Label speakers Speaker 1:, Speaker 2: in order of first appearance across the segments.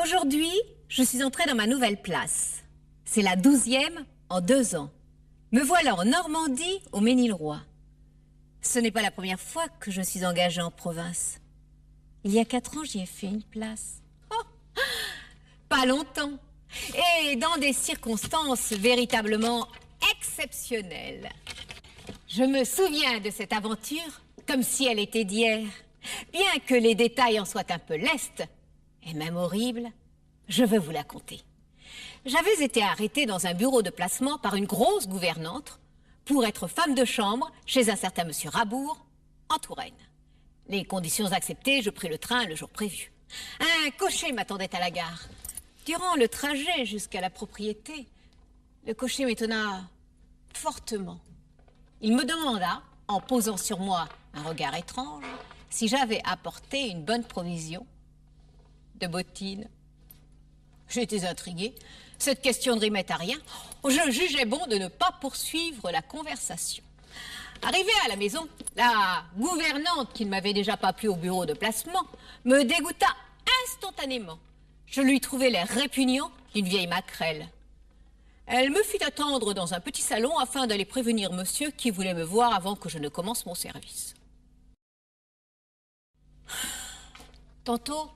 Speaker 1: Aujourd'hui, je suis entrée dans ma nouvelle place. C'est la 12e en 2 ans. Me voilà en Normandie, au Mesnil-Roi. Ce n'est pas la première fois que je suis engagée en province. Il y a 4 ans, j'y ai fait une place. Oh, pas longtemps. Et dans des circonstances véritablement exceptionnelles. Je me souviens de cette aventure comme si elle était d'hier. Bien que les détails en soient un peu lestes, et même horribles, je veux vous la conter. J'avais été arrêtée dans un bureau de placement par une grosse gouvernante pour être femme de chambre chez un certain monsieur Rabour, en Touraine. Les conditions acceptées, je pris le train le jour prévu. Un cocher m'attendait à la gare. Durant le trajet jusqu'à la propriété, le cocher m'étonna fortement. Il me demanda, en posant sur moi un regard étrange, si j'avais apporté une bonne provision de bottines. J'étais intriguée. Cette question ne rimait à rien. Je jugeais bon de ne pas poursuivre la conversation. Arrivée à la maison, la gouvernante, qui ne m'avait déjà pas plu au bureau de placement, me dégoûta instantanément. Je lui trouvai l'air répugnant d'une vieille maquerelle. Elle me fit attendre dans un petit salon afin d'aller prévenir monsieur qui voulait me voir avant que je ne commence mon service. Tantôt,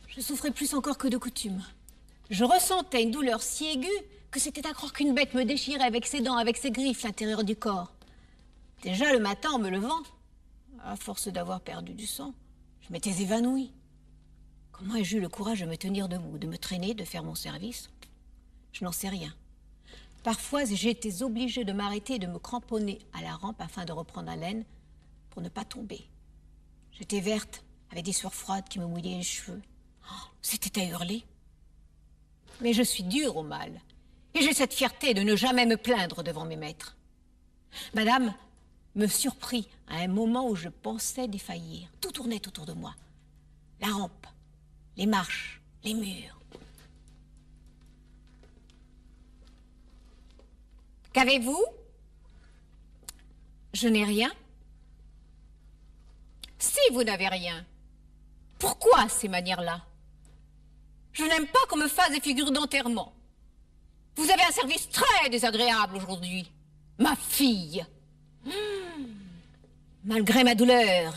Speaker 1: je souffrais plus encore que de coutume. Je ressentais une douleur si aiguë que c'était à croire qu'une bête me déchirait avec ses dents, avec ses griffes, l'intérieur du corps. Déjà le matin, en me levant, à force d'avoir perdu du sang, je m'étais évanouie. Comment ai-je eu le courage de me tenir debout, de me traîner, de faire mon service? Je n'en sais rien. Parfois, j'ai été obligée de m'arrêter et de me cramponner à la rampe afin de reprendre haleine pour ne pas tomber. J'étais verte, avec des sueurs froides qui me mouillaient les cheveux. Oh, c'était à hurler. Mais je suis dure au mal, et j'ai cette fierté de ne jamais me plaindre devant mes maîtres. Madame me surprit à un moment où je pensais défaillir. Tout tournait autour de moi. La rampe, les marches, les murs. Qu'avez-vous? Je n'ai rien. Si vous n'avez rien, pourquoi ces manières-là? Je n'aime pas qu'on me fasse des figures d'enterrement. Vous avez un service très désagréable aujourd'hui. Ma fille. Malgré ma douleur,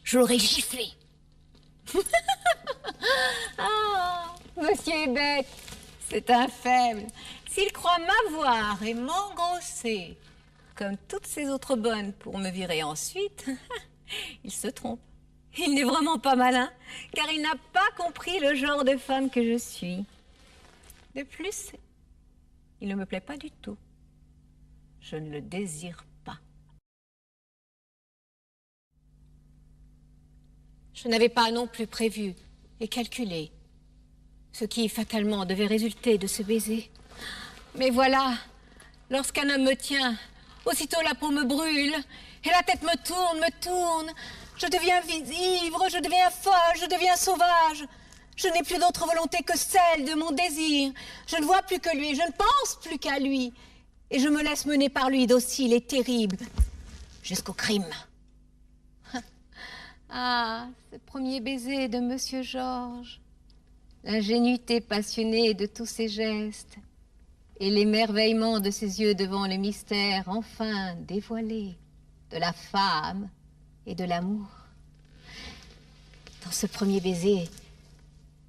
Speaker 1: je l'aurais giflé. Ah, monsieur est bête. C'est un faible. S'il croit m'avoir et m'engrosser, comme toutes ces autres bonnes pour me virer ensuite, il se trompe. Il n'est vraiment pas malin, car il n'a pas compris le genre de femme que je suis. De plus, il ne me plaît pas du tout. Je ne le désire pas. Je n'avais pas non plus prévu et calculé ce qui fatalement devait résulter de ce baiser. Mais voilà, lorsqu'un homme me tient, aussitôt la peau me brûle et la tête me tourne. Je deviens ivre, je deviens folle, je deviens sauvage. Je n'ai plus d'autre volonté que celle de mon désir. Je ne vois plus que lui, je ne pense plus qu'à lui. Et je me laisse mener par lui docile et terrible, jusqu'au crime. Ah, ce premier baiser de Monsieur Georges, l'ingénuité passionnée de tous ses gestes, et l'émerveillement de ses yeux devant le mystère enfin dévoilé de la femme et de l'amour. Dans ce premier baiser,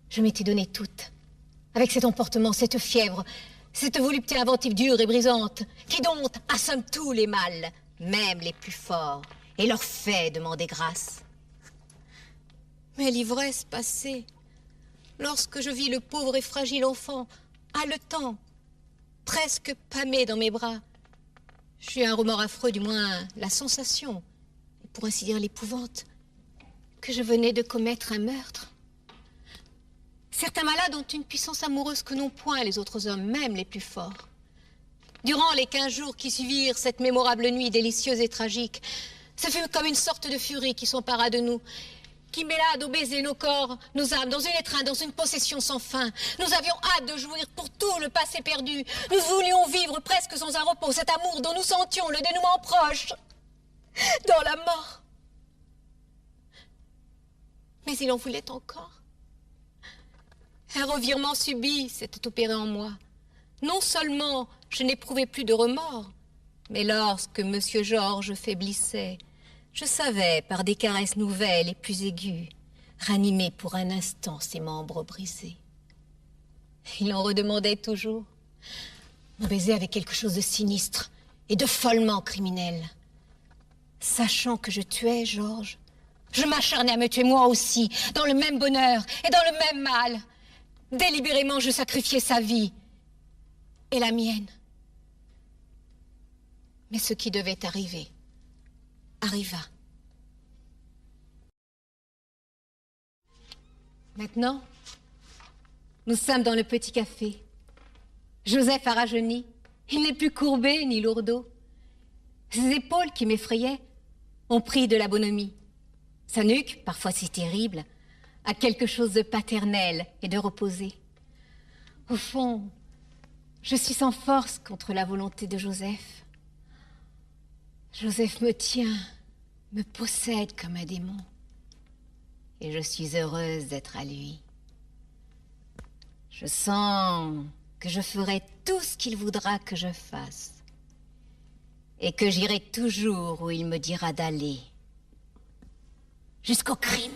Speaker 1: je m'étais donnée toute, avec cet emportement, cette fièvre, cette volupté inventive dure et brisante, qui dompte, assomme tous les mâles, même les plus forts, et leur fait demander grâce. Mais l'ivresse passée, lorsque je vis le pauvre et fragile enfant, haletant, presque pâmé dans mes bras, j'eus un remords affreux, du moins la sensation, et pour ainsi dire l'épouvante, que je venais de commettre un meurtre. Certains malades ont une puissance amoureuse que n'ont point les autres hommes, même les plus forts. Durant les 15 jours qui suivirent cette mémorable nuit délicieuse et tragique, ce fut comme une sorte de furie qui s'empara de nous, qui mêla nos baisers, nos corps, nos âmes, dans une étreinte, dans une possession sans fin. Nous avions hâte de jouir pour tout le passé perdu. Nous voulions vivre presque sans un repos, cet amour dont nous sentions le dénouement proche, dans la mort. Mais il en voulait encore.
Speaker 2: Un revirement subit s'était opéré en moi. Non seulement je n'éprouvais plus de remords, mais lorsque Monsieur Georges faiblissait, je savais, par des caresses nouvelles et plus aiguës, ranimer pour un instant ses membres brisés. Il en redemandait toujours. Mon baiser avait quelque chose de sinistre et de follement criminel. Sachant que je tuais Georges, je m'acharnais à me tuer moi aussi, dans le même bonheur et dans le même mal. Délibérément, je sacrifiais sa vie et la mienne. Mais ce qui devait arriver, arriva. Maintenant, nous sommes dans le petit café. Joseph a rajeuni. Il n'est plus courbé ni lourdeau. Ses épaules qui m'effrayaient ont pris de la bonhomie. Sa nuque, parfois si terrible, a quelque chose de paternel et de reposé. Au fond, je suis sans force contre la volonté de Joseph. Joseph me tient, me possède comme un démon. Et je suis heureuse d'être à lui. Je sens que je ferai tout ce qu'il voudra que je fasse. Et que j'irai toujours où il me dira d'aller. Jusqu'au crime.